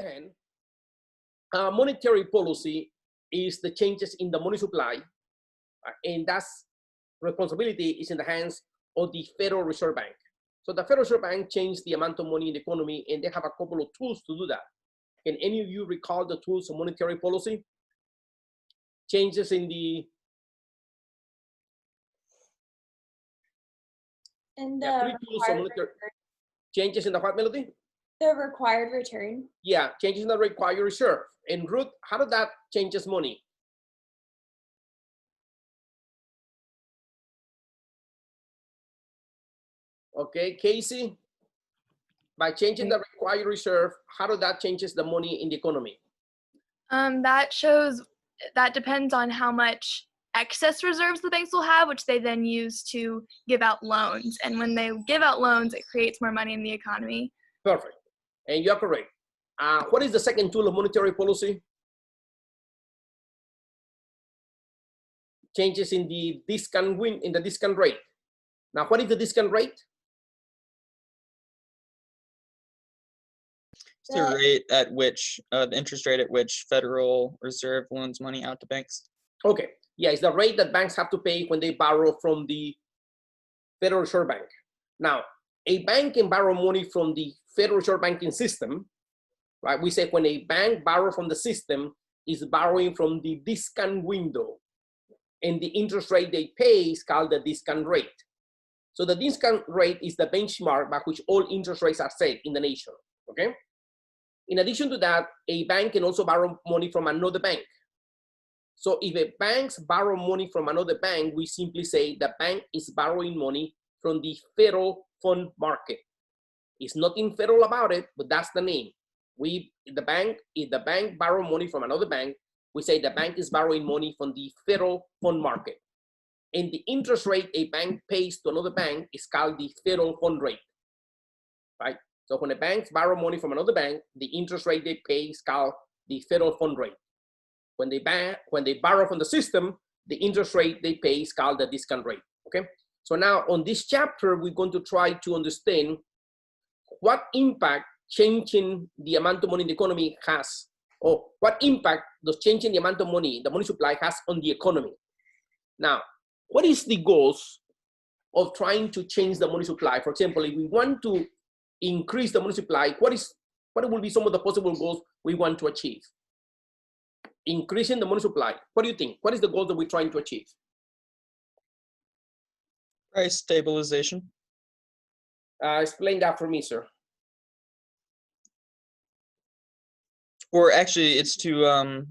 other hand, monetary policy is the changes in the money supply, and that's responsibility is in the hands of the Federal Reserve Bank. So the Federal Reserve Bank changed the amount of money in the economy, and they have a couple of tools to do that. Can any of you recall the tools of monetary policy? Changes in the changes in the what, Melody? The required return. Yeah, changes in the required reserve. And Ruth, how does that changes money? Okay, Casey, by changing the required reserve, how does that changes the money in the economy? That depends on how much excess reserves the banks will have, which they then use to give out loans. And when they give out loans, it creates more money in the economy. Perfect. And you're correct. What is the second tool of monetary policy? Changes in the discount rate. Now, what is the discount rate? It's the rate at which, the interest rate at which Federal Reserve loans money out to banks. Okay, yeah, it's the rate that banks have to pay when they borrow from the Federal Reserve Bank. Now, a bank can borrow money from the Federal Reserve banking system, right? We say when a bank borrows from the system, is borrowing from the discount window, and the interest rate they pay is called the discount rate. So the discount rate is the benchmark by which all interest rates are set in the nation, okay? In addition to that, a bank can also borrow money from another bank. So if a bank borrow money from another bank, we simply say the bank is borrowing money from the federal fund market. It's nothing federal about it, but that's the name. If the bank borrow money from another bank, we say the bank is borrowing money from the federal fund market. And the interest rate a bank pays to another bank is called the federal fund rate, right? So when a bank borrow money from another bank, the interest rate they pay is called the federal fund rate. When they borrow from the system, the interest rate they pay is called the discount rate, okay? So now on this chapter, we're going to try to understand what impact changing the amount of money in the economy has, or what impact does changing the amount of money, the money supply has on the economy. Now, what is the goals of trying to change the money supply? For example, if we want to increase the money supply, what will be some of the possible goals we want to achieve? Increasing the money supply. What do you think? What is the goal that we're trying to achieve? Price stabilization. Explain that for me, sir. Or actually, it's to,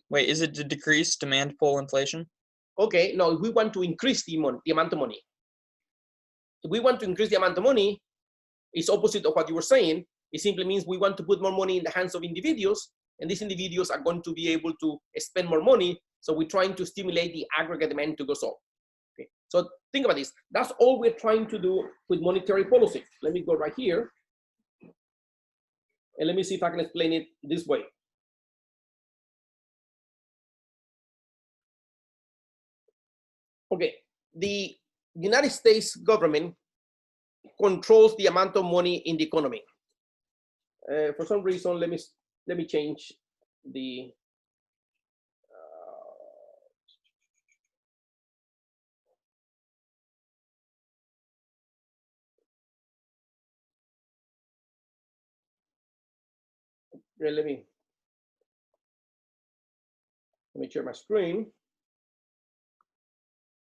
wait, is it to decrease demand pull inflation? Okay, no, if we want to increase the amount of money. If we want to increase the amount of money, it's opposite of what you were saying. It simply means we want to put more money in the hands of individuals, and these individuals are going to be able to spend more money. So we're trying to stimulate the aggregate demand to go up. Okay, so think about this. That's all we're trying to do with monetary policy. Let me go right here. And let me see if I can explain it this way. Okay, the United States government controls the amount of money in the economy. For some reason, let me change the let me share my screen,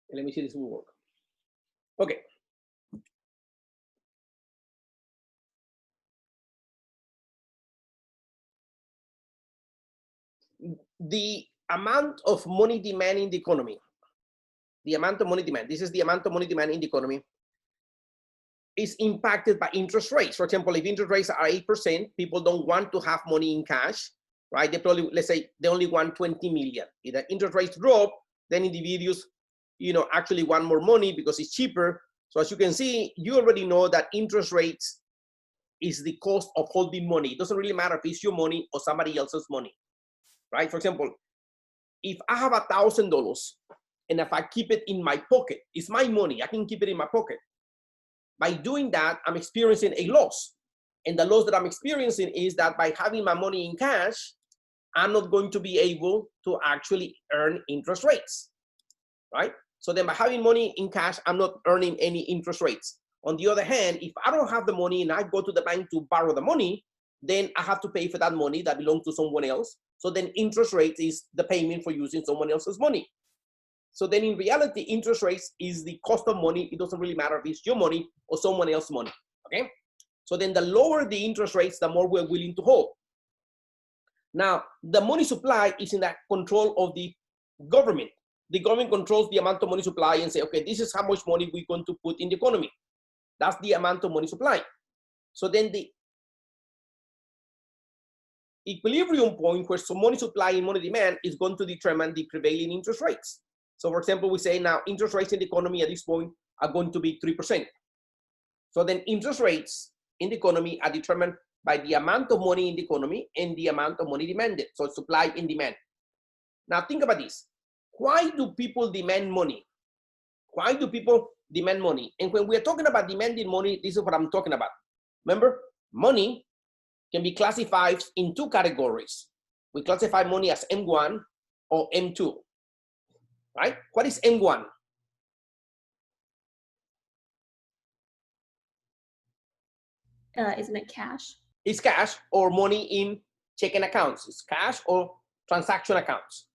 and let me see if this will work. Okay. The amount of money demand in the economy, the amount of money demand, this is the amount of money demand in the economy, is impacted by interest rates. For example, if interest rates are 8%, people don't want to have money in cash, right? They probably, let's say, they only want 20 million. If the interest rates drop, then individuals, actually want more money because it's cheaper. So as you can see, you already know that interest rates is the cost of holding money. It doesn't really matter if it's your money or somebody else's money, right? For example, if I have $1,000 and if I keep it in my pocket, it's my money, I can keep it in my pocket. By doing that, I'm experiencing a loss. And the loss that I'm experiencing is that by having my money in cash, I'm not going to be able to actually earn interest rates, right? So then by having money in cash, I'm not earning any interest rates. On the other hand, if I don't have the money and I go to the bank to borrow the money, then I have to pay for that money that belongs to someone else. So then interest rates is the payment for using someone else's money. So then in reality, interest rates is the cost of money. It doesn't really matter if it's your money or someone else's money, okay? So then the lower the interest rates, the more we're willing to hold. Now, the money supply is in the control of the government. The government controls the amount of money supply and say, okay, this is how much money we're going to put in the economy. That's the amount of money supply. So then the equilibrium point where some money supply and money demand is going to determine the prevailing interest rates. So for example, we say now interest rates in the economy at this point are going to be 3%. So then interest rates in the economy are determined by the amount of money in the economy and the amount of money demanded. So supply and demand. Now think about this. Why do people demand money? Why do people demand money? And when we're talking about demanding money, this is what I'm talking about. Remember, money can be classified in two categories. We classify money as M1 or M2, right? What is M1? Isn't it cash? It's cash or money in checking accounts. It's cash or transaction accounts.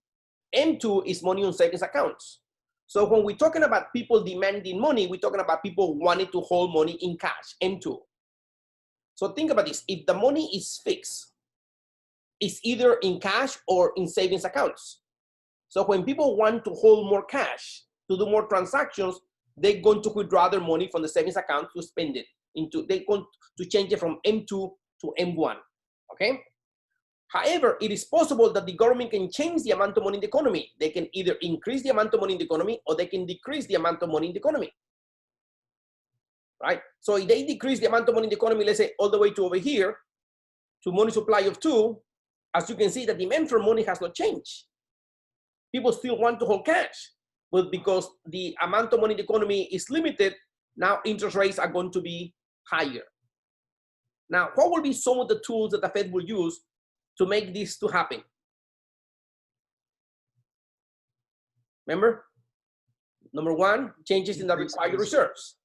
M2 is money on savings accounts. So when we're talking about people demanding money, we're talking about people wanting to hold money in cash, M2. So think about this. If the money is fixed, it's either in cash or in savings accounts. So when people want to hold more cash, to do more transactions, they're going to withdraw their money from the savings account to spend it into, they're going to change it from M2 to M1, okay? However, it is possible that the government can change the amount of money in the economy. They can either increase the amount of money in the economy or they can decrease the amount of money in the economy, right? So if they decrease the amount of money in the economy, let's say all the way to over here, to money supply of 2, as you can see, the demand for money has not changed. People still want to hold cash, but because the amount of money in the economy is limited, now interest rates are going to be higher. Now, what will be some of the tools that the Fed will use to make this to happen? Remember, number one, changes in the required reserves.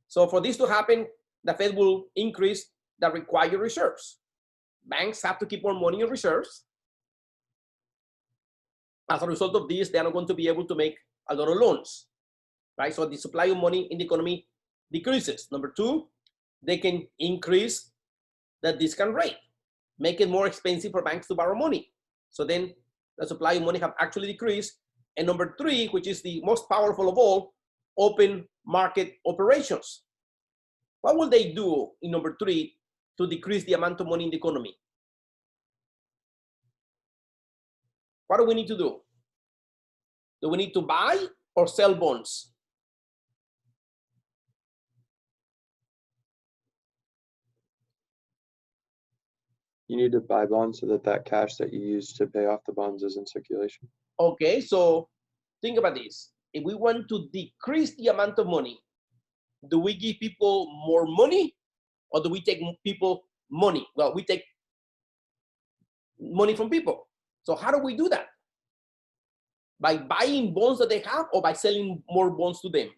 So for this to happen, the Fed will increase the required reserves. Banks have to keep more money in reserves. As a result of this, they are not going to be able to make a lot of loans, right? So the supply of money in the economy decreases. Number two, they can increase the discount rate, make it more expensive for banks to borrow money. So then the supply of money have actually decreased. And number three, which is the most powerful of all, open market operations. What will they do in number three to decrease the amount of money in the economy? What do we need to do? Do we need to buy or sell bonds? You need to buy bonds so that that cash that you use to pay off the bonds is in circulation. Okay, so think about this. If we want to decrease the amount of money, do we give people more money or do we take people money? Well, we take money from people. So how do we do that? By buying bonds that they have or by selling more bonds to them?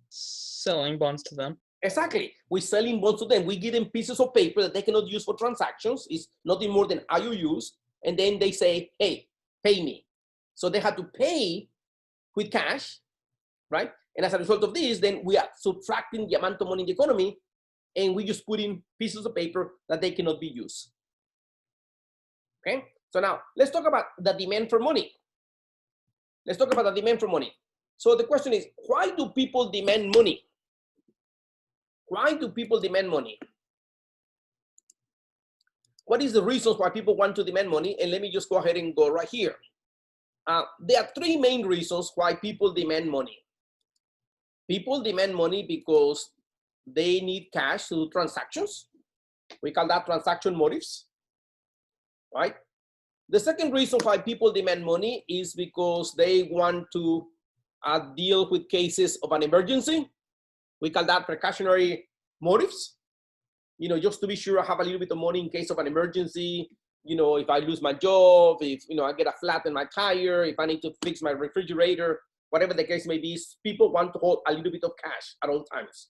Selling bonds to them. Exactly. We're selling bonds to them. We give them pieces of paper that they cannot use for transactions. It's nothing more than IOUs. And then they say, hey, pay me. So they have to pay with cash, right? And as a result of this, then we are subtracting the amount of money in the economy and we just put in pieces of paper that they cannot be used. Okay? So now let's talk about the demand for money. Let's talk about the demand for money. So the question is, why do people demand money? Why do people demand money? What is the reasons why people want to demand money? And let me just go ahead and go right here. There are three main reasons why people demand money. People demand money because they need cash to do transactions. We call that transaction motives, right? The second reason why people demand money is because they want to deal with cases of an emergency. We call that precautionary motives. You know, just to be sure I have a little bit of money in case of an emergency. You know, if I lose my job, if, you know, I get a flat in my tire, if I need to fix my refrigerator, whatever the case may be, people want to hold a little bit of cash at all times,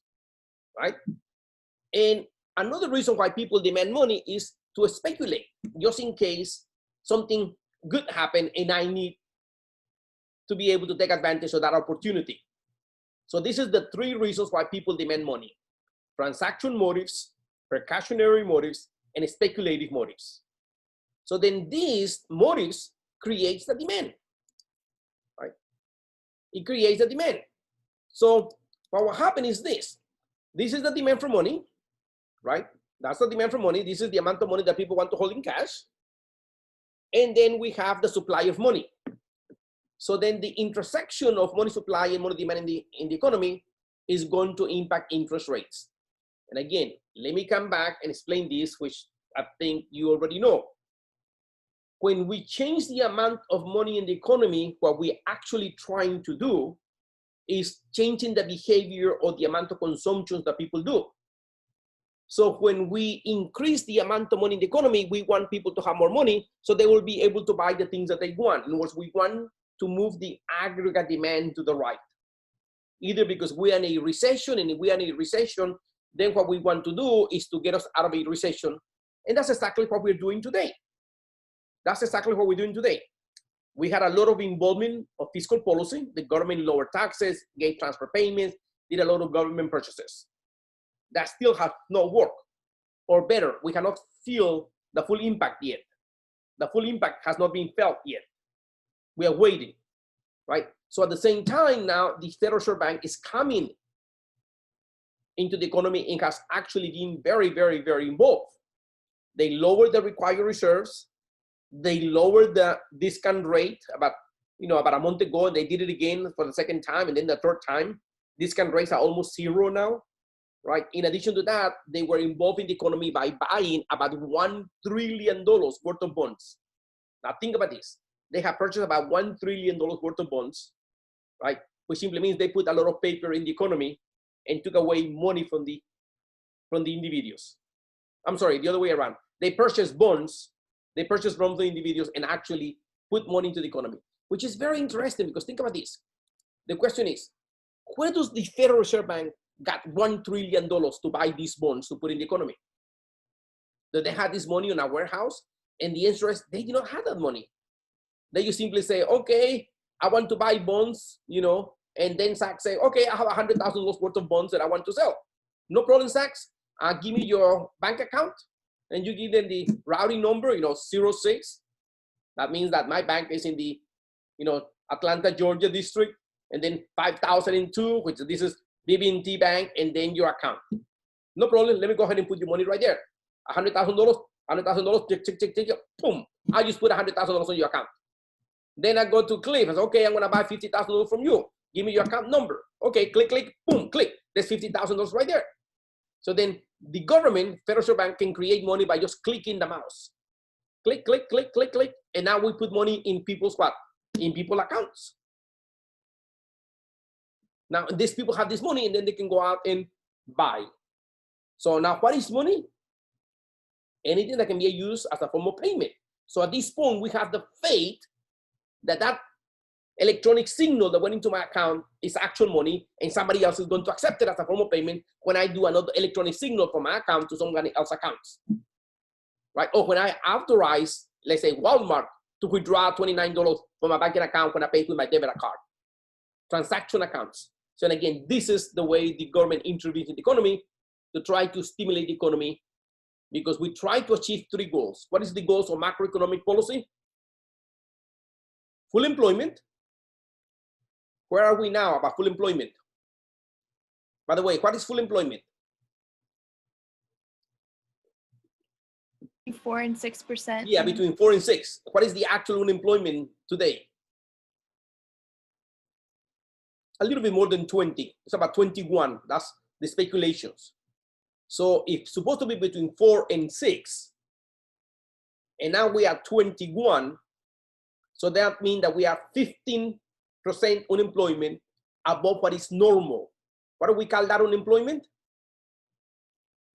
right? And another reason why people demand money is to speculate, just in case something good happen and I need to be able to take advantage of that opportunity. So this is the three reasons why people demand money: transaction motives, precautionary motives, and speculative motives. So then these motives creates the demand, right? It creates the demand. So what will happen is this. This is the demand for money, right? That's the demand for money. This is the amount of money that people want to hold in cash. And then we have the supply of money. So then the intersection of money supply and money demand in the economy is going to impact interest rates. And again, let me come back and explain this, which I think you already know. When we change the amount of money in the economy, what we're actually trying to do is changing the behavior or the amount of consumptions that people do. So when we increase the amount of money in the economy, we want people to have more money so they will be able to buy the things that they want. In other words, we want to move the aggregate demand to the right. Either because we are in a recession, and if we are in a recession, then what we want to do is to get us out of a recession. And that's exactly what we're doing today. That's exactly what we're doing today. We had a lot of involvement of fiscal policy. The government lowered taxes, gave transfer payments, did a lot of government purchases. That still has not worked. Or better, we cannot feel the full impact yet. The full impact has not been felt yet. We are waiting, right? So at the same time now, the Federal Reserve Bank is coming into the economy and has actually been very, very, very involved. They lowered the required reserves. They lowered the discount rate about a month ago. They did it again for the second time, and then the third time. Discount rates are almost zero now, right? In addition to that, they were involved in the economy by buying about $1 trillion worth of bonds. Now think about this. They have purchased about $1 trillion worth of bonds, right? Which simply means they put a lot of paper in the economy and took away money from the individuals. I'm sorry, the other way around. They purchased bonds. They purchased from the individuals and actually put money into the economy, which is very interesting because think about this. The question is, where does the Federal Reserve Bank got $1 trillion to buy these bonds to put in the economy? Do they have this money in a warehouse? And the answer is they do not have that money. They just simply say, okay, I want to buy bonds, and then Sachs say, okay, I have $100,000 worth of bonds that I want to sell. No problem, Sachs. Give me your bank account. And you give them the routing number, 06. That means that my bank is in the, Atlanta, Georgia district, and then 5002, which this is BB&T Bank, and then your account. No problem. Let me go ahead and put your money right there. $100,000, tick, boom. I just put $100,000 on your account. Then I go to Cliff and say, okay, I'm going to buy $50,000 from you. Give me your account number. Okay, click, boom, click. There's $50,000 right there. So then the government, Federal Reserve Bank, can create money by just clicking the mouse. Click. And now we put money in people's what? In people's accounts. Now, these people have this money and then they can go out and buy. So now what is money? Anything that can be used as a form of payment. So at this point, we have the faith that electronic signal that went into my account is actual money, and somebody else is going to accept it as a form of payment when I do another electronic signal from my account to someone else's accounts, right? Or when I authorize, let's say Walmart, to withdraw $29 from my banking account when I pay with my debit card. Transaction accounts. So again, this is the way the government intervenes in the economy to try to stimulate the economy, because we try to achieve three goals. What is the goals of macroeconomic policy? Full employment. Where are we now about full employment? By the way, what is full employment? 4 and 6%. Yeah, between 4 and 6. What is the actual unemployment today? A little bit more than 20. It's about 21. That's the speculations. So it's supposed to be between 4 and 6. And now we are 21. So that means that we are 15% unemployment above what is normal. What do we call that unemployment?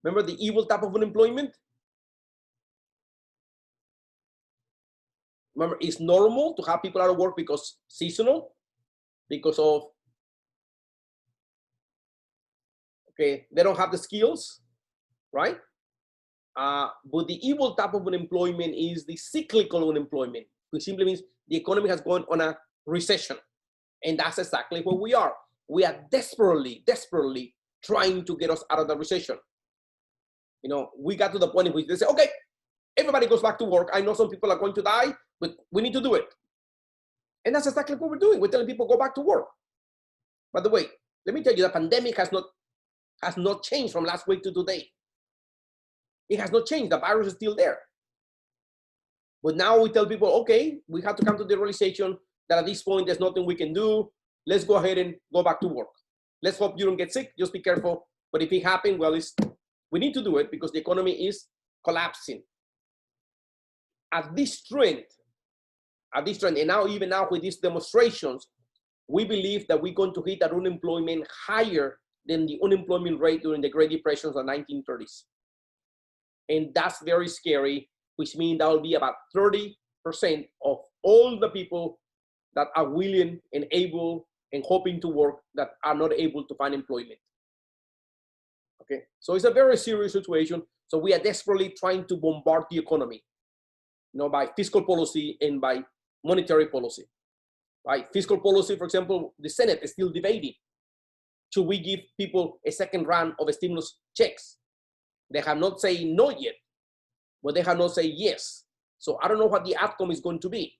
Remember the evil type of unemployment? Remember, it's normal to have people out of work because seasonal, because of, okay, they don't have the skills, right? But the evil type of unemployment is the cyclical unemployment, which simply means the economy has gone on a recession. And that's exactly where we are. We are desperately, desperately trying to get us out of the recession. You know, we got to the point in which they say, okay, everybody goes back to work. I know some people are going to die, but we need to do it. And that's exactly what we're doing. We're telling people go back to work. By the way, let me tell you, the pandemic has not changed from last week to today. It has not changed. The virus is still there. But now we tell people, okay, we have to come to the realization that at this point, there's nothing we can do. Let's go ahead and go back to work. Let's hope you don't get sick. Just be careful. But if it happens, well, we need to do it because the economy is collapsing. At this trend, and now even now with these demonstrations, we believe that we're going to hit an unemployment higher than the unemployment rate during the Great Depression of the 1930s. And that's very scary, which means that will be about 30% of all the people that are willing and able and hoping to work that are not able to find employment. Okay, so it's a very serious situation. So we are desperately trying to bombard the economy, you know, by fiscal policy and by monetary policy. Right? Fiscal policy, for example, the Senate is still debating. Should we give people a second round of stimulus checks? They have not said no yet, but they have not said yes. So I don't know what the outcome is going to be.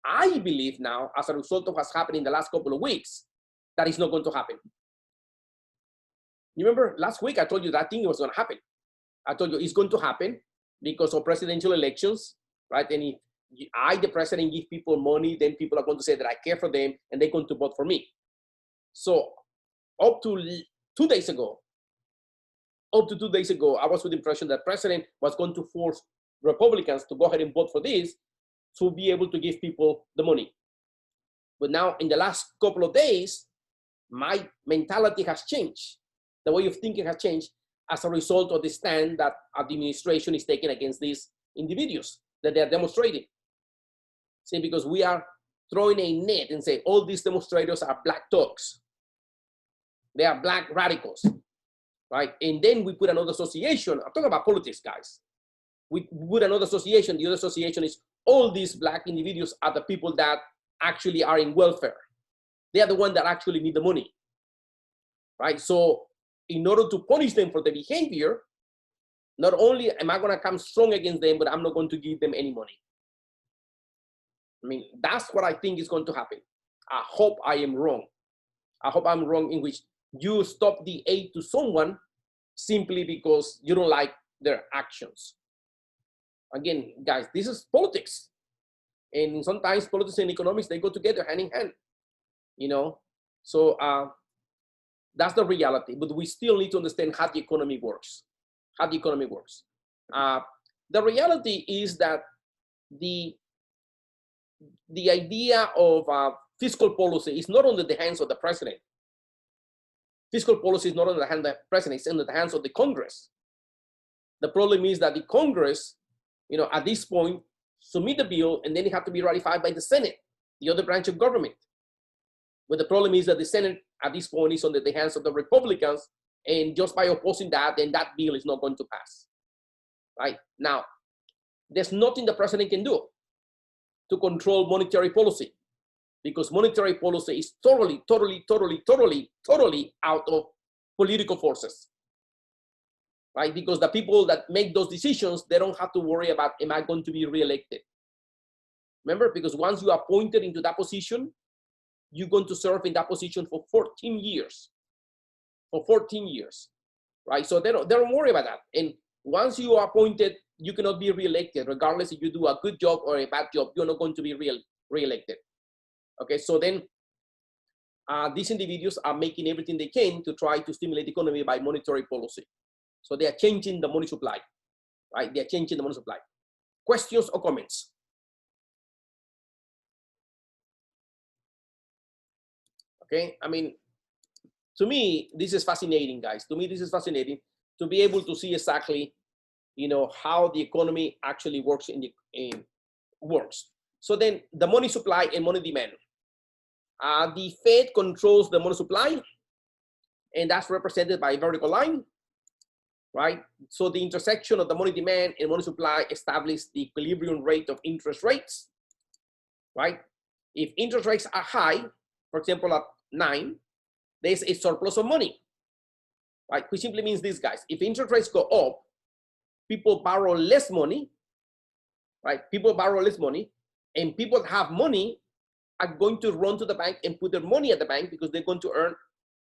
I believe now, as a result of what's happened in the last couple of weeks, that is not going to happen. You remember last week I told you that thing was going to happen. I told you it's going to happen because of presidential elections, right? And if I, the president, give people money, then people are going to say that I care for them and they're going to vote for me. So up to 2 days ago, I was with the impression that the president was going to force Republicans to go ahead and vote for this to be able to give people the money. But now in the last couple of days, my mentality has changed. The way of thinking has changed as a result of the stand that the administration is taking against these individuals that they are demonstrating. See, because we are throwing a net and say all these demonstrators are black thugs. They are black radicals, right? And then we put another association. I'm talking about politics, guys. We put another association. The other association is all these black individuals are the people that actually are in welfare. They are the ones that actually need the money, right? So in order to punish them for the behavior, not only am I going to come strong against them, but I'm not going to give them any money. I mean, that's what I think is going to happen. I hope I am wrong. I hope I'm wrong in which you stop the aid to someone simply because you don't like their actions. Again, guys, this is politics. And sometimes politics and economics, they go together hand in hand, you know? So that's the reality, but we still need to understand how the economy works, The reality is that the idea of fiscal policy is not under the hands of the president. Fiscal policy is not under the hands of the president, it's under the hands of the Congress. The problem is that the Congress, you know, at this point, submit the bill and then it has to be ratified by the Senate, the other branch of government. But the problem is that the Senate at this point is under the hands of the Republicans, and just by opposing that, then that bill is not going to pass. Right? Now, there's nothing the president can do to control monetary policy, because monetary policy is totally out of political forces. Right? Because the people that make those decisions, they don't have to worry about, am I going to be reelected? Remember, because once you are appointed into that position, you're going to serve in that position for 14 years. For 14 years, right? So they don't worry about that. And once you are appointed, you cannot be reelected, regardless if you do a good job or a bad job. You're not going to be reelected. Okay, so then these individuals are making everything they can to try to stimulate the economy by monetary policy. So they are changing the money supply, right? They are changing the money supply. Questions or comments? Okay, I mean, to me, this is fascinating, guys. To me, this is fascinating to be able to see exactly, how the economy actually works works. So then the money supply and money demand. The Fed controls the money supply, and that's represented by a vertical line, right? So the intersection of the money demand and money supply establishes the equilibrium rate of interest rates, right? If interest rates are high, for example, at 9, there's a surplus of money, right? Which simply means this, guys. If interest rates go up, people borrow less money, right? People borrow less money, and people that have money are going to run to the bank and put their money at the bank because they're going to earn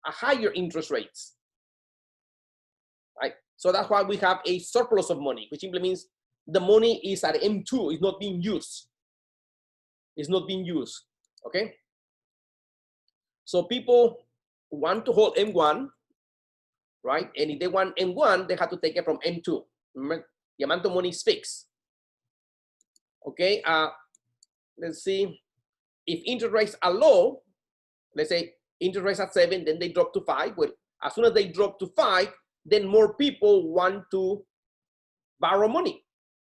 a higher interest rates, right? So that's why we have a surplus of money, which simply means the money is at M2, it's not being used. It's not being used, okay? So people want to hold M1, right? And if they want M1, they have to take it from M2. Remember, the amount of money is fixed. Okay, let's see. If interest rates are low, let's say interest rates at 7, then they drop to 5. Well, as soon as they drop to 5, then more people want to borrow money.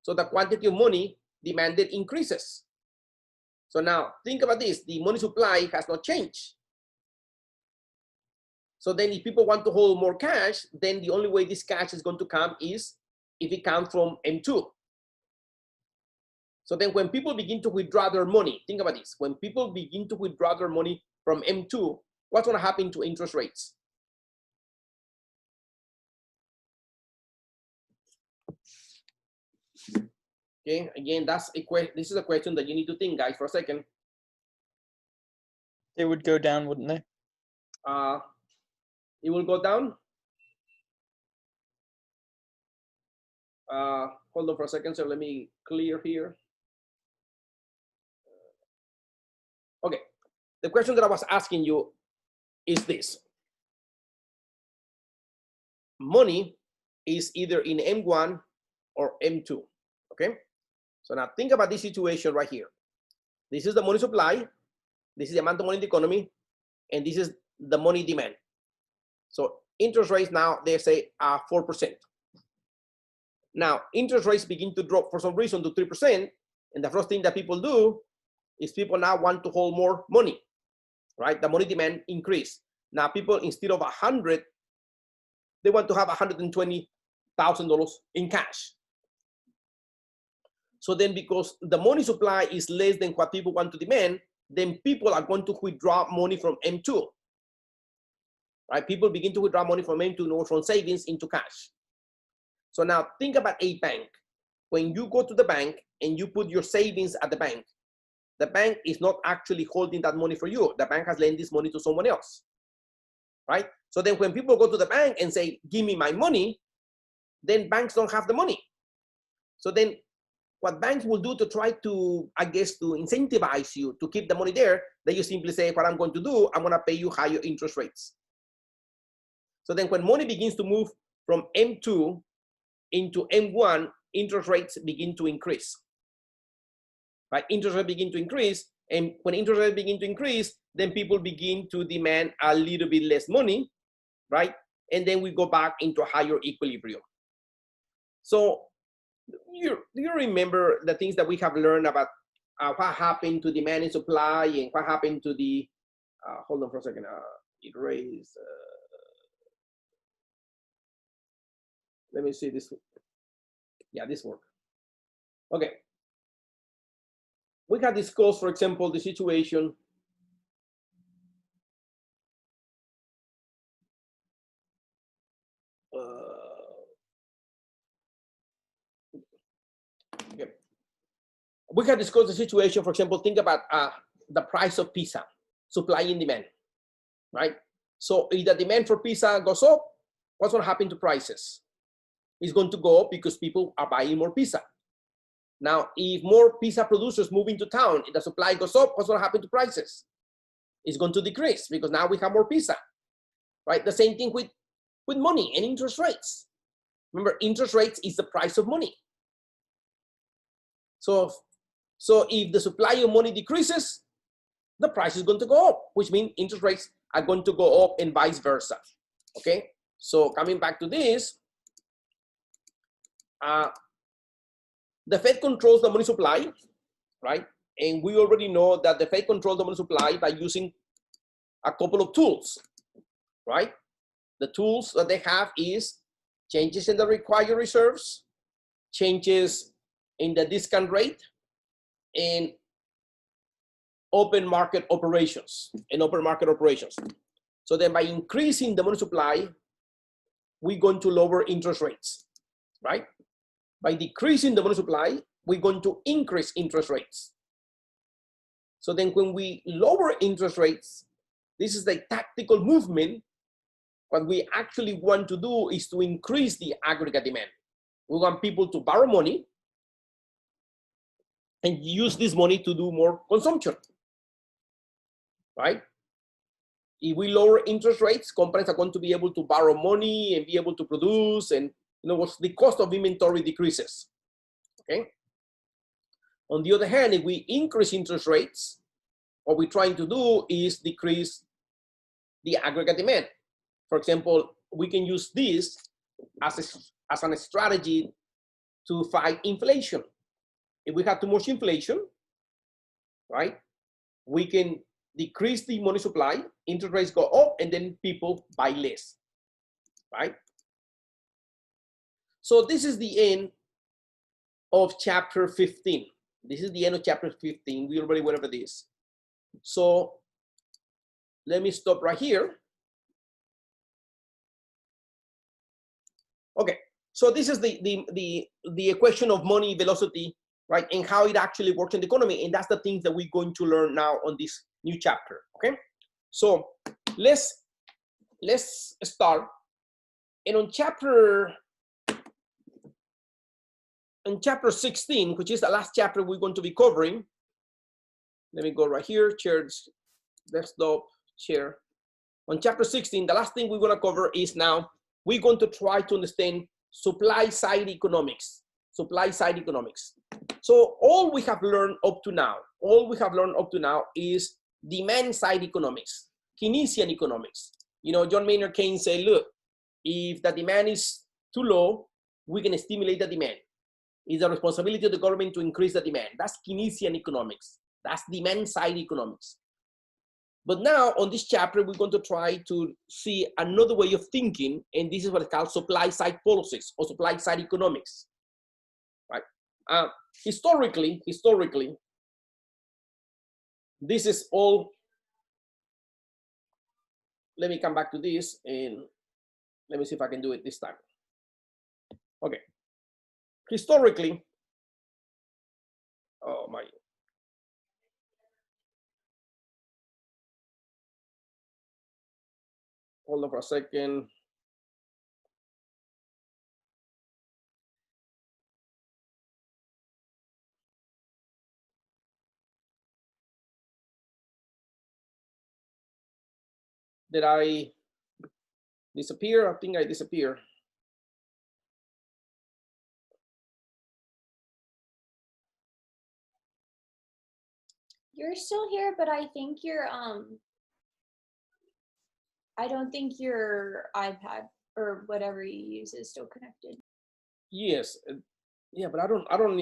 So the quantity of money demanded increases. So now think about this, the money supply has not changed. So then if people want to hold more cash, then the only way this cash is going to come is if it comes from M2. So then when people begin to withdraw their money, think about this, when people begin to withdraw their money from M2, what's going to happen to interest rates? Okay, again, this is a question that you need to think, guys, for a second. They would go down, wouldn't they? It will go down. Hold on for a second, so let me clear here. Okay, the question that I was asking you is this. Money is either in M1 or M2, okay? So now think about this situation right here. This is the money supply, this is the amount of money in the economy, and this is the money demand. So interest rates now, they say 4%. Now, interest rates begin to drop for some reason to 3%, and the first thing that people do is people now want to hold more money, right? The money demand increase. Now people, instead of 100, they want to have $120,000 in cash. So then because the money supply is less than what people want to demand, then people are going to withdraw money from M2, right? People begin to withdraw money from M2 or from savings into cash. So now think about a bank. When you go to the bank and you put your savings at the bank is not actually holding that money for you. The bank has lent this money to someone else, right? So then when people go to the bank and say, give me my money, then banks don't have the money. So then what banks will do to try to, I guess, to incentivize you to keep the money there, they just simply say, what I'm going to do, I'm going to pay you higher interest rates. So then when money begins to move from M2 into M1, interest rates begin to increase. Right? Interest rates begin to increase, and when interest rates begin to increase, then people begin to demand a little bit less money, right? And then we go back into a higher equilibrium. So do you remember the things that we have learned about what happened to demand and supply, and what happened to the, hold on for a second, erase, let me see this. Yeah, this work. Okay. We can discuss, for example, the situation okay. We can discuss the situation, for example, think about the price of pizza, supply and demand, right? So if the demand for pizza goes up, what's going to happen to prices? It's going to go up because people are buying more pizza. Now, if more pizza producers move into town, if the supply goes up, what's going to happen to prices? It's going to decrease because now we have more pizza, right? The same thing with money and interest rates. Remember, interest rates is the price of money. So if the supply of money decreases, the price is going to go up, which means interest rates are going to go up and vice versa. Okay, so coming back to this, the Fed controls the money supply, right? And we already know that the Fed controls the money supply by using a couple of tools, right? The tools that they have is changes in the required reserves, changes in the discount rate, and open market operations. So then by increasing the money supply, we're going to lower interest rates, right? By decreasing the money supply, we're going to increase interest rates. So then when we lower interest rates, this is the tactical movement. What we actually want to do is to increase the aggregate demand. We want people to borrow money and use this money to do more consumption, right? If we lower interest rates, companies are going to be able to borrow money and be able to produce, and the cost of inventory decreases, okay? On the other hand, if we increase interest rates, what we're trying to do is decrease the aggregate demand. For example, we can use this as a strategy to fight inflation. If we have too much inflation, right, we can decrease the money supply, interest rates go up, and then people buy less, right? So this is the end of chapter 15. This is the end of chapter 15. We already went over this. So let me stop right here. Okay, so this is the equation of money velocity, right, and how it actually works in the economy, and that's the things that we're going to learn now on this new chapter. Okay, so let's start. And on chapter 16, which is the last chapter we're going to be covering. Let me go right here, chairs, desktop, chair. On chapter 16, the last thing we're going to cover is now we're going to try to understand supply side economics. So all we have learned up to now, is demand side economics, Keynesian economics. John Maynard Keynes said, look, if the demand is too low, we can stimulate the demand. It's the responsibility of the government to increase the demand. That's Keynesian economics. That's demand side economics. But now on this chapter, we're going to try to see another way of thinking, and this is what is called supply side policies or supply side economics, right? Historically, this is all. Let me come back to this and let me see if I can do it this time. Okay. Historically, oh my. Hold on for a second. Did I disappear? I think I disappeared. You're still here, but I think I don't think your iPad or whatever you use is still connected. Yes. Yeah, but I don't.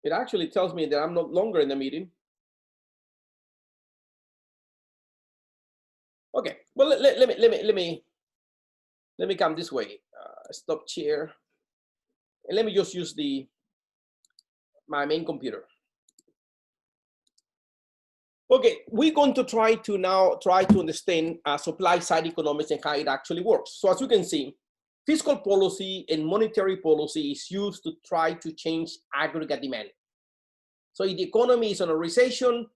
It actually tells me that I'm no longer in the meeting. Okay. Well, let me come this way. Stop share, and let me just use my main computer. Okay, we're going to try to understand supply side economics and how it actually works. So as you can see, fiscal policy and monetary policy is used to try to change aggregate demand. So if the economy is on a recession,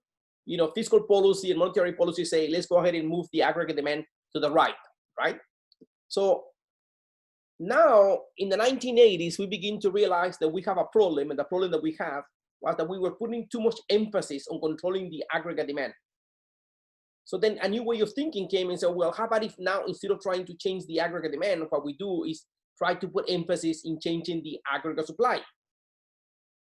fiscal policy and monetary policy say, let's go ahead and move the aggregate demand to the right? So now in the 1980s, we begin to realize that we have a problem, and the problem that we have was that we were putting too much emphasis on controlling the aggregate demand. So then a new way of thinking came and said, well, how about if now, instead of trying to change the aggregate demand, what we do is try to put emphasis in changing the aggregate supply.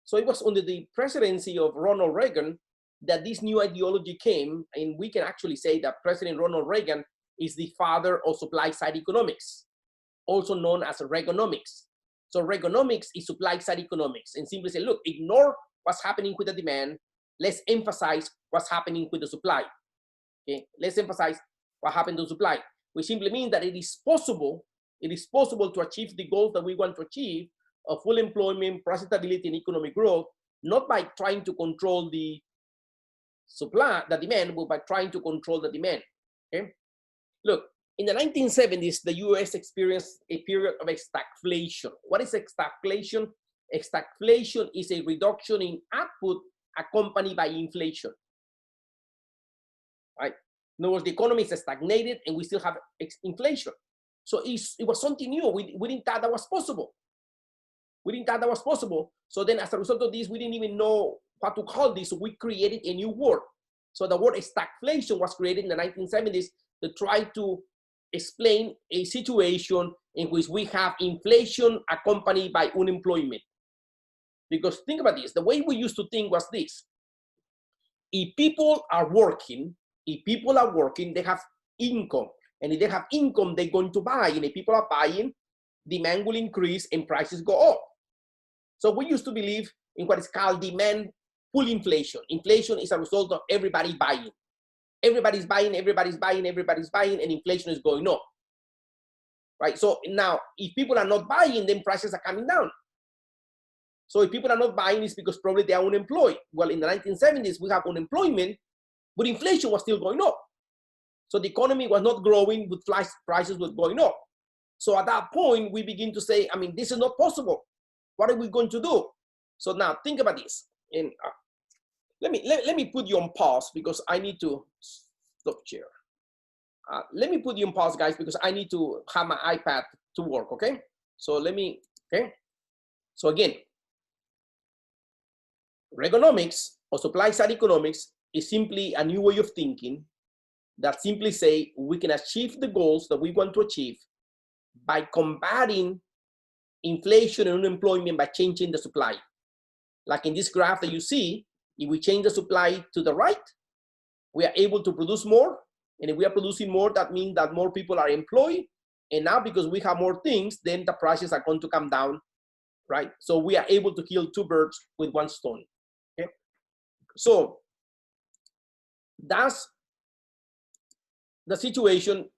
So it was under the presidency of Ronald Reagan that this new ideology came, and we can actually say that President Ronald Reagan is the father of supply-side economics, also known as Reaganomics. So Reaganomics is supply-side economics, and simply say, look, ignore what's happening with the demand. Let's emphasize what's happening with the supply. Okay, let's emphasize what happened to supply, which simply means that it is possible to achieve the goals that we want to achieve of full employment, profitability, and economic growth, not by trying to control the supply, the demand, but by trying to control the demand. Okay, look, in the 1970s, the US experienced a period of stagflation. What is stagflation? Stagflation is a reduction in output accompanied by inflation. Right? In other words, the economy is stagnated and we still have inflation. So it was something new. We didn't think that was possible. We didn't think that was possible. So then as a result of this, we didn't even know what to call this. So we created a new word. So the word stagflation was created in the 1970s to try to explain a situation in which we have inflation accompanied by unemployment. Because think about this, the way we used to think was this. If people are working, they have income. And if they have income, they're going to buy. And if people are buying, demand will increase and prices go up. So we used to believe in what is called demand pull inflation. Inflation is a result of everybody buying. Everybody's buying, and inflation is going up. Right? So now, if people are not buying, then prices are coming down. So if people are not buying, it's because probably they are unemployed. Well, in the 1970s, we have unemployment, but inflation was still going up. So the economy was not growing, but prices were going up. So at that point, we begin to say, I mean, this is not possible. What are we going to do? So now think about this. And let me put you on pause because I need to stop share. Let me put you on pause, guys, because I need to have my iPad to work, okay? So okay? So again, Reaganomics or supply-side economics is simply a new way of thinking that simply say we can achieve the goals that we want to achieve by combating inflation and unemployment by changing the supply. Like in this graph that you see, if we change the supply to the right, we are able to produce more. And if we are producing more, that means that more people are employed. And now because we have more things, then the prices are going to come down, right? So we are able to kill two birds with one stone, okay? So that's the situation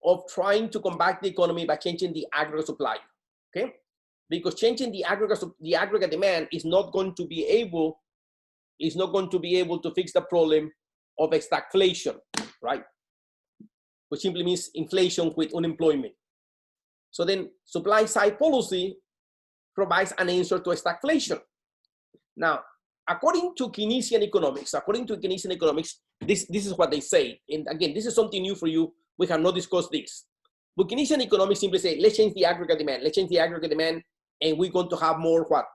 of trying to combat the economy by changing the aggregate supply, okay? Because changing the aggregate demand is not going to be able to fix the problem of stagflation, right? Which simply means inflation with unemployment. So then supply side policy provides an answer to stagflation. Now, according to Keynesian Economics, this is what they say. And again, this is something new for you. We have not discussed this. But Keynesian Economics simply say, let's change the aggregate demand. Let's change the aggregate demand, and we're going to have more what?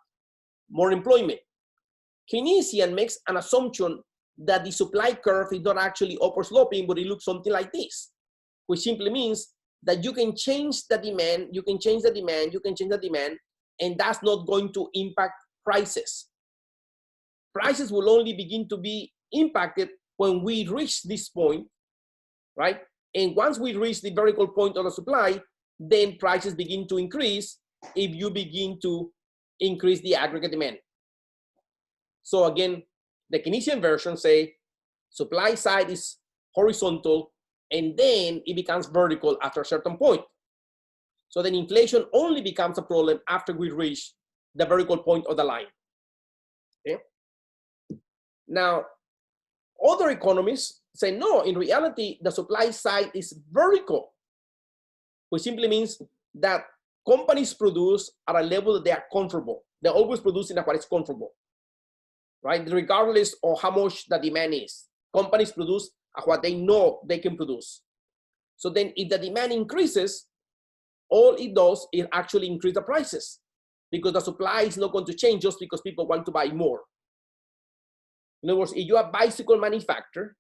More employment. Keynesian makes an assumption that the supply curve is not actually upward sloping, but it looks something like this, which simply means that you can change the demand, and that's not going to impact prices. Prices will only begin to be impacted when we reach this point, right? And once we reach the vertical point of the supply, then prices begin to increase if you begin to increase the aggregate demand. So again, the Keynesian version say supply side is horizontal and then it becomes vertical after a certain point. So then inflation only becomes a problem after we reach the vertical point of the line. Okay? Now, other economists say, no, in reality, the supply side is vertical, which simply means that companies produce at a level that they are comfortable. They're always producing at what is comfortable, right? Regardless of how much the demand is. Companies produce at what they know they can produce. So then if the demand increases, all it does is actually increase the prices because the supply is not going to change just because people want to buy more. In other words, if you are a bicycle manufacturer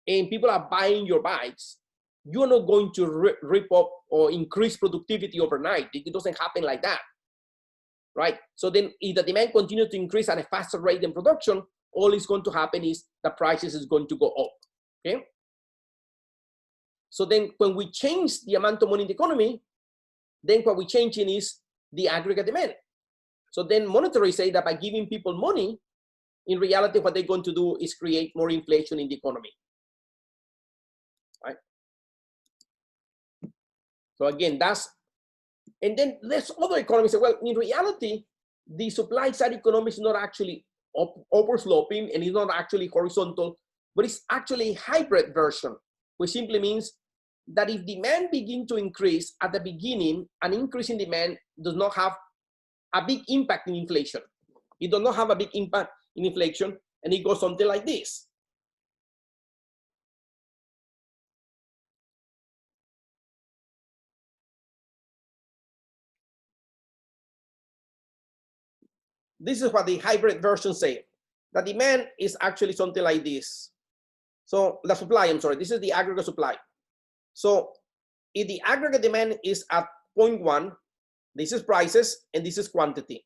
and people are buying your bikes, you're not going to rip up or increase productivity overnight. It doesn't happen like that, right? So then if the demand continues to increase at a faster rate than production, all is going to happen is the prices is going to go up, okay? So then when we change the amount of money in the economy, then what we're changing is the aggregate demand. So then monetary say that by giving people money, in reality, what they're going to do is create more inflation in the economy, right? So again, that's, and then there's other economists say, well, in reality, the supply side economics is not actually upward sloping and it's not actually horizontal, but it's actually a hybrid version, which simply means that if demand begins to increase at the beginning, an increase in demand does not have a big impact in inflation. It does not have a big impact in inflation, and it goes something like this. This is what the hybrid version say. The demand is actually something like this. So the supply, I'm sorry, this is the aggregate supply. So if the aggregate demand is at 0.1, this is prices and this is quantity.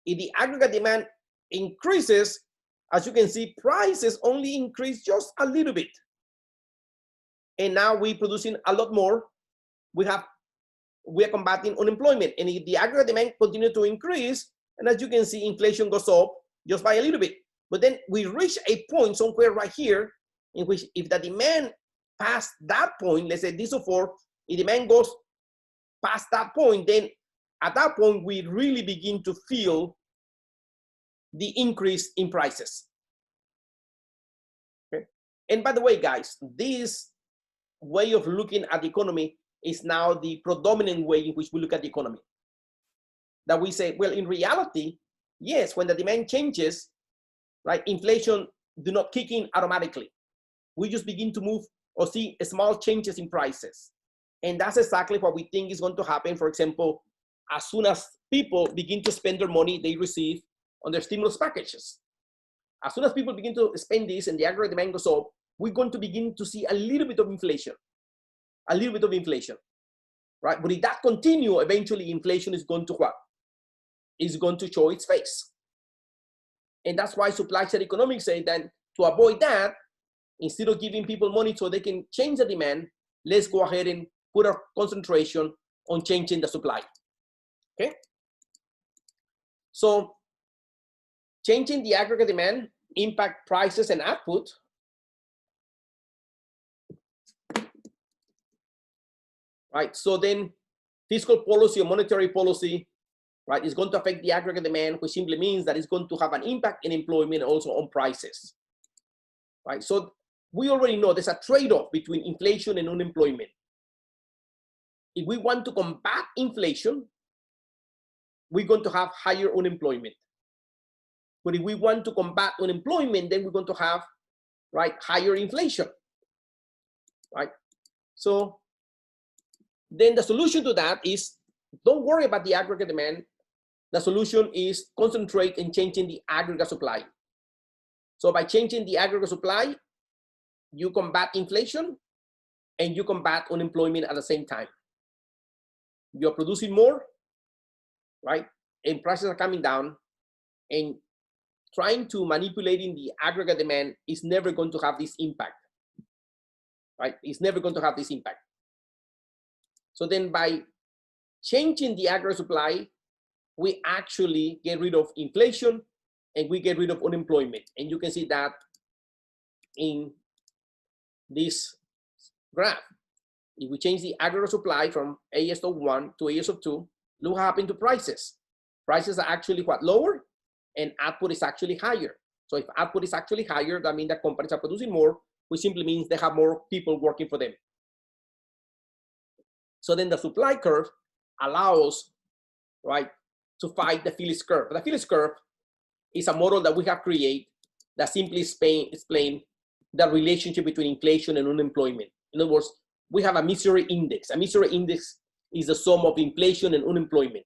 If the aggregate demand increases, as you can see, prices only increase just a little bit. And now we're producing a lot more. We are combating unemployment. And if the aggregate demand continues to increase, and as you can see, inflation goes up just by a little bit. But then we reach a point somewhere right here in which if the demand past that point, let's say this or 4, if demand goes past that point, then at that point, we really begin to feel the increase in prices. Okay? And by the way, guys, this way of looking at the economy is now the predominant way in which we look at the economy. That we say, well, in reality, yes, when the demand changes, right, inflation do not kick in automatically. We just begin to move or see small changes in prices. And that's exactly what we think is going to happen. For example, as soon as people begin to spend their money they receive on their stimulus packages. As soon as people begin to spend this and the aggregate demand goes up, we're going to begin to see a little bit of inflation. A little bit of inflation, right? But if that continues, eventually inflation is going to what? Is going to show its face. And that's why supply side economics say that to avoid that, instead of giving people money so they can change the demand, let's go ahead and put our concentration on changing the supply. Okay? So changing the aggregate demand impact prices and output. Right? So then fiscal policy or monetary policy, right, is going to affect the aggregate demand, which simply means that it's going to have an impact in employment and also on prices. Right? So we already know there's a trade-off between inflation and unemployment. If we want to combat inflation, we're going to have higher unemployment. But if we want to combat unemployment, then we're going to have, right, higher inflation. Right? So then the solution to that is don't worry about the aggregate demand. The solution is concentrate in changing the aggregate supply. So by changing the aggregate supply, you combat inflation and you combat unemployment at the same time. You're producing more, right? And prices are coming down, and trying to manipulating the aggregate demand is never going to have this impact, right? It's never going to have this impact. So then by changing the aggregate supply, we actually get rid of inflation and we get rid of unemployment. And you can see that in this graph. If we change the aggregate supply from AS of 1 to AS of 2, look what happened to prices. Prices are actually what? Lower, and output is actually higher. So if output is actually higher, that means that companies are producing more, which simply means they have more people working for them. So then the supply curve allows, right, to fight the Phillips curve. The Phillips curve is a model that we have created that simply explains the relationship between inflation and unemployment. In other words, we have a misery index. A misery index is the sum of inflation and unemployment.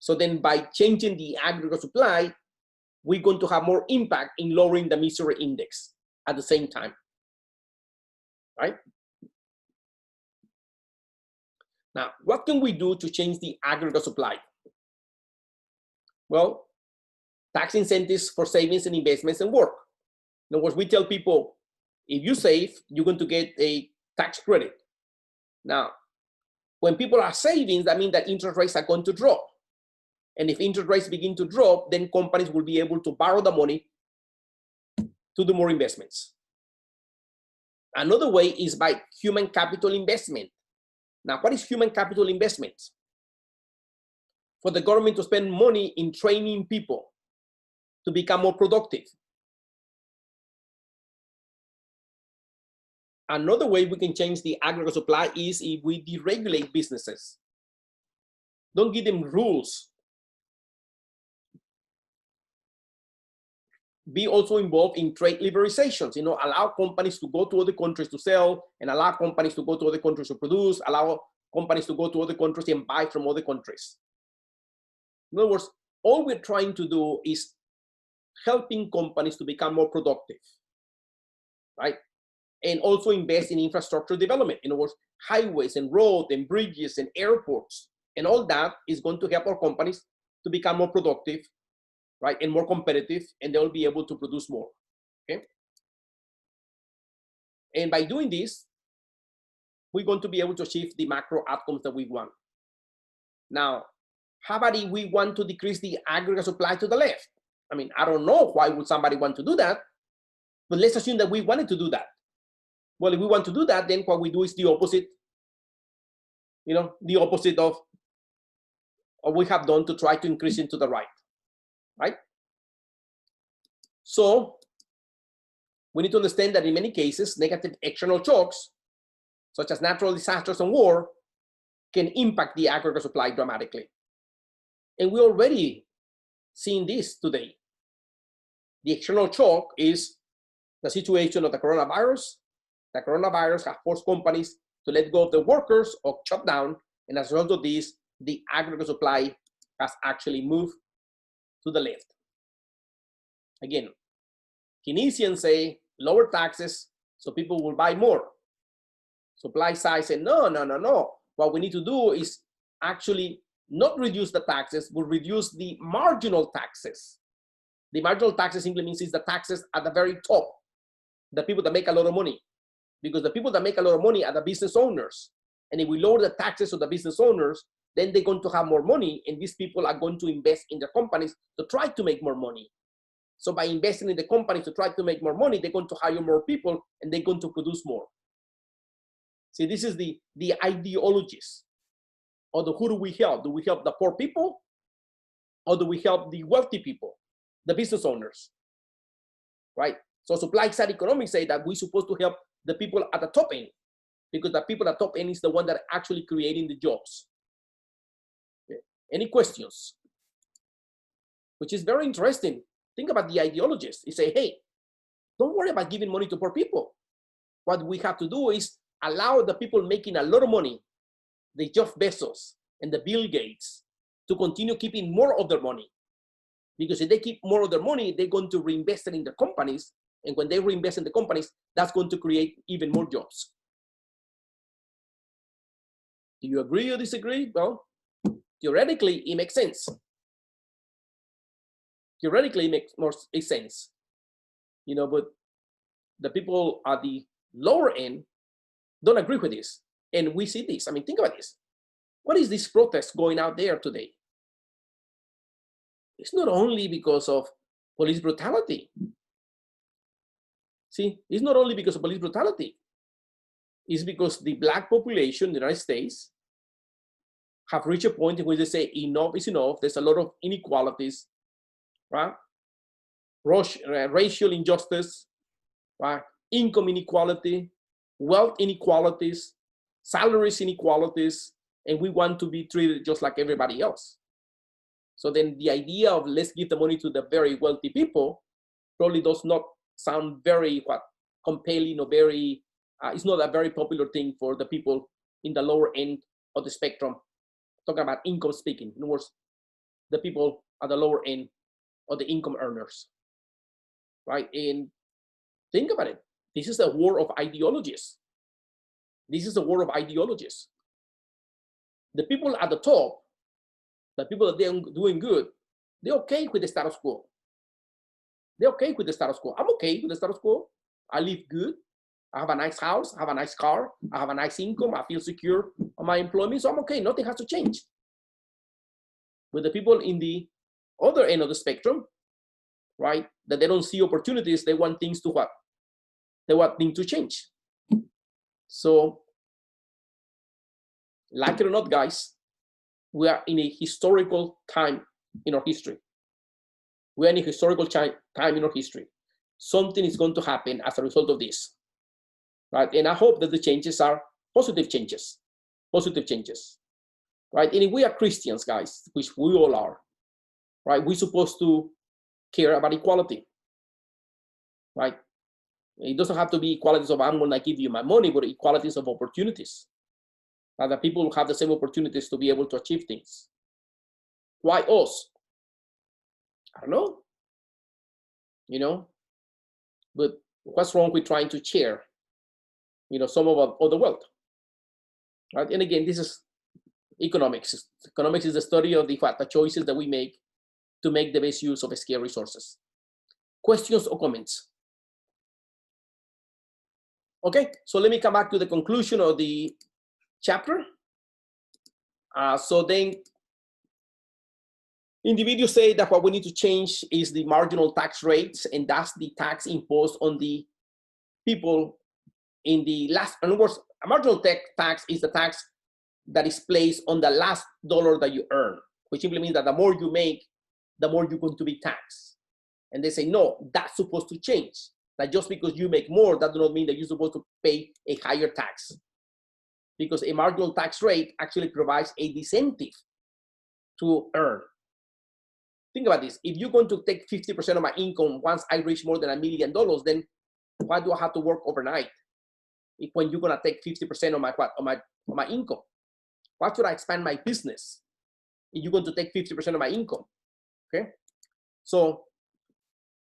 So then by changing the aggregate supply, we're going to have more impact in lowering the misery index at the same time, right? Now, what can we do to change the aggregate supply? Well, tax incentives for savings and investments and work. In other words, we tell people, if you save, you're going to get a tax credit. Now, when people are saving, that means that interest rates are going to drop. And if interest rates begin to drop, then companies will be able to borrow the money to do more investments. Another way is by human capital investment. Now, what is human capital investment? For the government to spend money in training people to become more productive. Another way we can change the aggregate supply is if we deregulate businesses. Don't give them rules. Be also involved in trade liberalizations. You know, allow companies to go to other countries to sell, and allow companies to go to other countries to produce, allow companies to go to other countries and buy from other countries. In other words, all we're trying to do is helping companies to become more productive, right? And also invest in infrastructure development. In other words, highways and roads and bridges and airports, and all that is going to help our companies to become more productive, right, and more competitive, and they'll be able to produce more, okay? And by doing this, we're going to be able to achieve the macro outcomes that we want. Now, how about if we want to decrease the aggregate supply to the left? I mean, I don't know why would somebody want to do that, but let's assume that we wanted to do that. Well, if we want to do that, then what we do is the opposite, you know, the opposite of what we have done to try to increase it to the right, right? So we need to understand that in many cases, negative external shocks, such as natural disasters and war, can impact the aggregate supply dramatically. And we're already seeing this today. The external shock is the situation of the coronavirus. The coronavirus has forced companies to let go of the workers or shut down. And as a result of this, the aggregate supply has actually moved to the left. Again, Keynesians say lower taxes so people will buy more. Supply side say, no. What we need to do is actually not reduce the taxes, but reduce the marginal taxes. The marginal taxes simply means it's the taxes at the very top, the people that make a lot of money. Because the people that make a lot of money are the business owners. And if we lower the taxes of the business owners, then they're going to have more money, and these people are going to invest in their companies to try to make more money. So by investing in the companies to try to make more money, they're going to hire more people, and they're going to produce more. See, this is the ideologies. Or who do we help? Do we help the poor people? Or do we help the wealthy people, the business owners? Right? So supply-side economics say that we're supposed to help the people at the top end, because the people at the top end is the one that are actually creating the jobs. Okay. Any questions? Which is very interesting. Think about the ideologists. They say, hey, don't worry about giving money to poor people. What we have to do is allow the people making a lot of money, the Jeff Bezos and the Bill Gates, to continue keeping more of their money. Because if they keep more of their money, they're going to reinvest it in the companies. And when they reinvest in the companies, that's going to create even more jobs. Do you agree or disagree? Well, theoretically, it makes sense. Theoretically, it makes more sense. You know, but the people at the lower end don't agree with this. And we see this. I mean, think about this. What is this protest going out there today? It's not only because of police brutality. See, it's not only because of police brutality. It's because the Black population in the United States have reached a point in which they say enough is enough. There's a lot of inequalities, right? Racial injustice, right? Income inequality, wealth inequalities, salaries inequalities, and we want to be treated just like everybody else. So then the idea of let's give the money to the very wealthy people probably does not sound very compelling or very, it's not a very popular thing for the people in the lower end of the spectrum. Talking about income speaking, in other words, the people at the lower end of the income earners, right? And think about it. This is a war of ideologies. This is a war of ideologies. The people at the top, the people that they're doing good, they're okay with the status quo. They're okay with the status quo. I'm okay with the status quo. I live good. I have a nice house. I have a nice car. I have a nice income. I feel secure on my employment. So I'm okay. Nothing has to change. With the people in the other end of the spectrum, right, that they don't see opportunities, they want things to what? They want things to change. So, like it or not, guys, we are in a historical time in our history. We are in a historical time in our history. Something is going to happen as a result of this, right? And I hope that the changes are positive changes, right? And if we are Christians, guys, which we all are, right, we're supposed to care about equality, right? It doesn't have to be equalities of I'm going to give you my money, but equalities of opportunities. That people have the same opportunities to be able to achieve things. Why us? I don't know. You know, but what's wrong with trying to share, you know, some of our other wealth, right? And again, this is economics. Economics is the study of the choices that we make to make the best use of scarce resources. Questions or comments? Okay, so let me come back to the conclusion of the chapter. So then individuals say that what we need to change is the marginal tax rates, and that's the tax imposed on the people in the last, in other words, a marginal tax is the tax that is placed on the last dollar that you earn, which simply means that the more you make, the more you're going to be taxed. And they say, no, that's supposed to change. That just because you make more, that does not mean that you're supposed to pay a higher tax. Because a marginal tax rate actually provides a disincentive to earn. Think about this. If you're going to take 50% of my income once I reach more than $1 million, then why do I have to work overnight? If when you're gonna take 50% of my income, why should I expand my business if you're going to take 50% of my income? Okay, so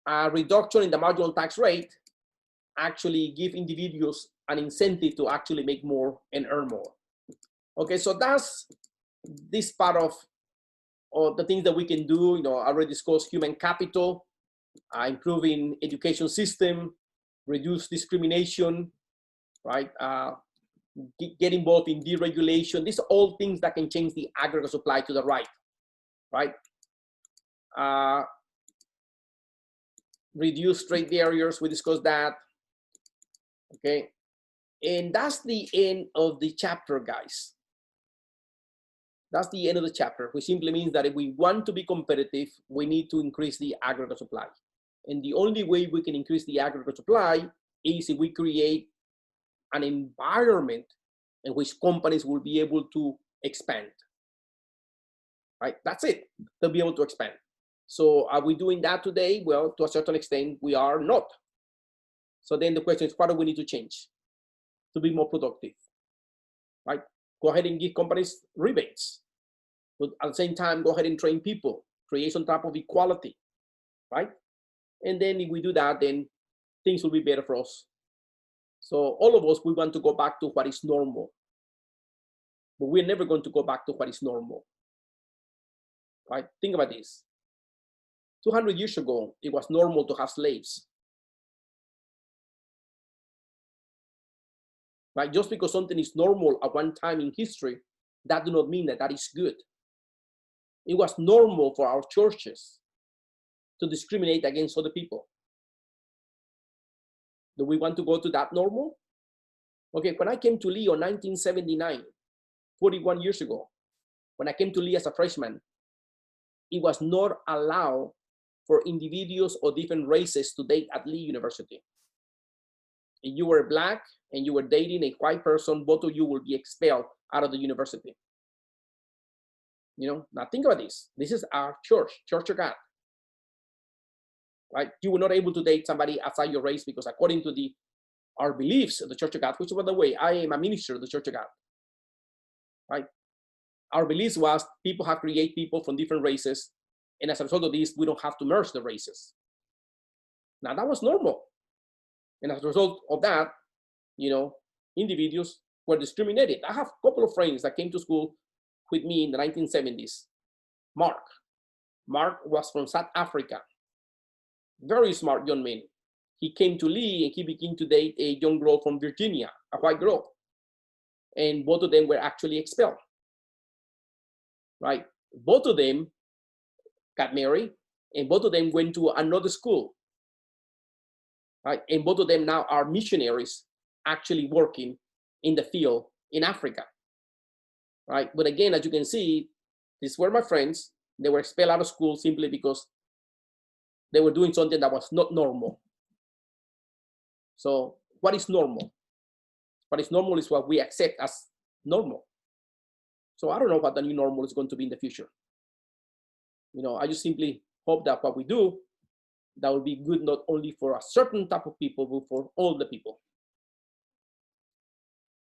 a reduction in the marginal tax rate actually give individuals an incentive to actually make more and earn more. Okay, so that's this part of the things that we can do. You know, I already discussed human capital, improving education system, reduce discrimination, right? Get involved in deregulation. These are all things that can change the aggregate supply to the right, right? Reduce trade barriers, we discussed that, okay? And that's the end of the chapter, guys. That's the end of the chapter, which simply means that if we want to be competitive, we need to increase the aggregate supply. And the only way we can increase the aggregate supply is if we create an environment in which companies will be able to expand, right? That's it, they'll be able to expand. So are we doing that today? Well, to a certain extent, we are not. So then the question is, what do we need to change to be more productive, right? Go ahead and give companies rebates, but at the same time, go ahead and train people, create some type of equality, right? And then if we do that, then things will be better for us. So all of us, we want to go back to what is normal, but we're never going to go back to what is normal, right? Think about this. 200 years ago, it was normal to have slaves, right? Just because something is normal at one time in history, that does not mean that that is good. It was normal for our churches to discriminate against other people. Do we want to go to that normal? Okay, when I came to Lee in 1979, 41 years ago, when I came to Lee as a freshman, it was not allowed for individuals or different races to date at Lee University. If you were black and you were dating a white person, both of you will be expelled out of the university. You know, now think about this. This is our church, Church of God. Right? You were not able to date somebody outside your race because according to our beliefs of the Church of God, which by the way, I am a minister of the Church of God. Right? Our beliefs was people have created people from different races, and as a result of this, we don't have to merge the races. Now that was normal. And as a result of that, you know, individuals were discriminated. I have a couple of friends that came to school with me in the 1970s. Mark was from South Africa. very smart young man. He came to Lee and he began to date a young girl from Virginia, a white girl. And both of them were actually expelled, right? Both of them got married and both of them went to another school, right? And both of them now are missionaries actually working in the field in Africa, right? But again, as you can see, these were my friends. They were expelled out of school simply because they were doing something that was not normal. So what is normal? What is normal is what we accept as normal. So I don't know what the new normal is going to be in the future. I just simply hope that what we do, that will be good not only for a certain type of people, but for all the people.